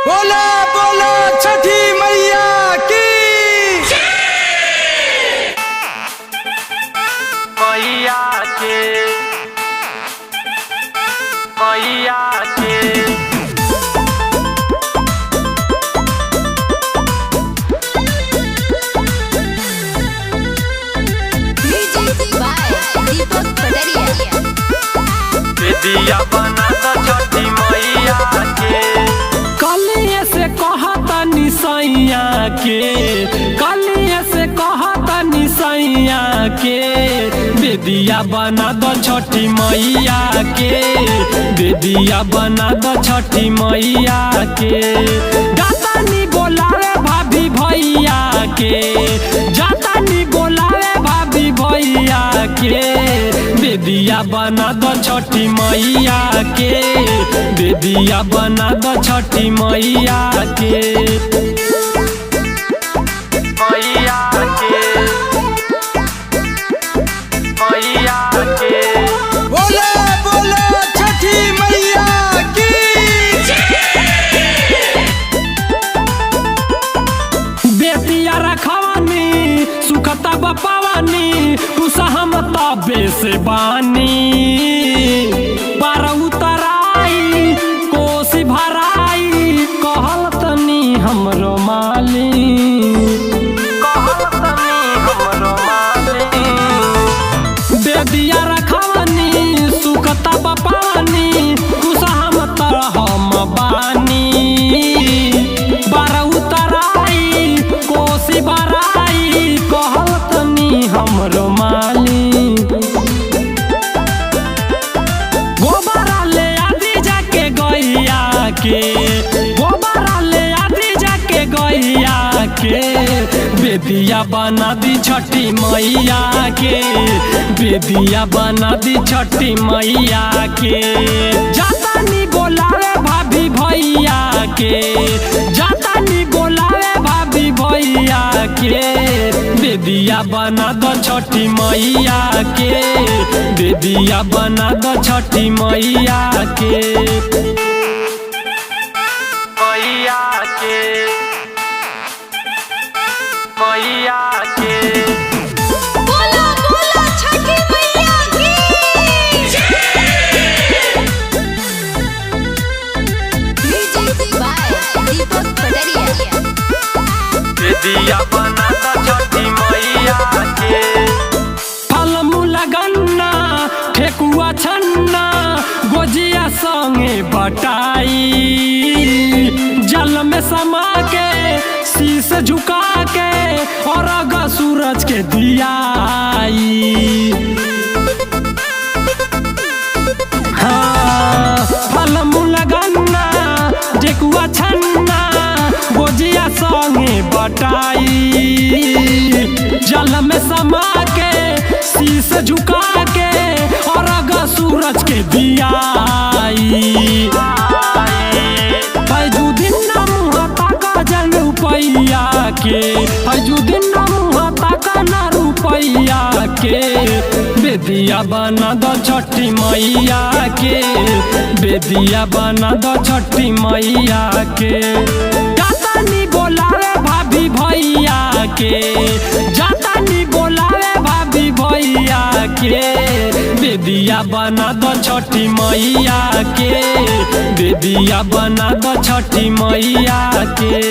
बोला बोला छठी मैया की मैया के मैया के दीपक पटरिया दिया बना तो छठी मैया के कलिए से कहता निसैया के कलिए से कहता निसैया के बेदिया बना दो छठी मैया के बेदिया बना दो छठी मैया के जातानी बोलावे भाभी भैया के जातानी बोलावे भाभी भैया के बेदिया बना दो छठी मैया के बेदिया बना दो छठी मैया के मैया के मैया के बोला बोला छठी मैया की बेदिया रखवानी सुखता बपावानी हम तबे से बानी बार उतराई कोसी भराई कहल तनी हमरो माली कहतनी हमरो माली बेदिया रखवानी सुखता बपावानी हम तरहम बानी बार उतराई कोसी भराई कहल तनी हमरो माली गोबरा ले आदि जाके गैया के गोबरा ले आदि जाके गैया के बेदिया बना दी छठी मैया के बेदिया बना दी छठी मैया के जातानी बोलावे भाभी भैया के जातानी बोलावे भाभी भैया के बेदिया बना दो छठी मैया के बेदिया बना दो छठी मैया के मैया के मैया के बोला बोला छठी मैया की दीपक पटरिया दिया बना तो छठी मैया के फल मूला गन्ना ठेकुआ छन्ना गोजिया संगे बटाई जल में समा के शीश झुका के और अगा सूरज के दियाई हाँ, फल मूला गन्ना ठेकुआ छन्ना गोजिया संगे बटाई जल में समा के शीश झुका के और अगा सूरज के दियाई फैजू दिन मुहता का जन रुपैया के फैजू दिन मुहता का न रुपैया के बेदिया बना दो छठी मैया के बेदिया बना दो छठी मैया के जातानी बोलावे भाभी भैया के जातानी बोलावे भाभी भैया के बेदिया बना दो छठी मैया के बेदिया बना दो छठी मैया के।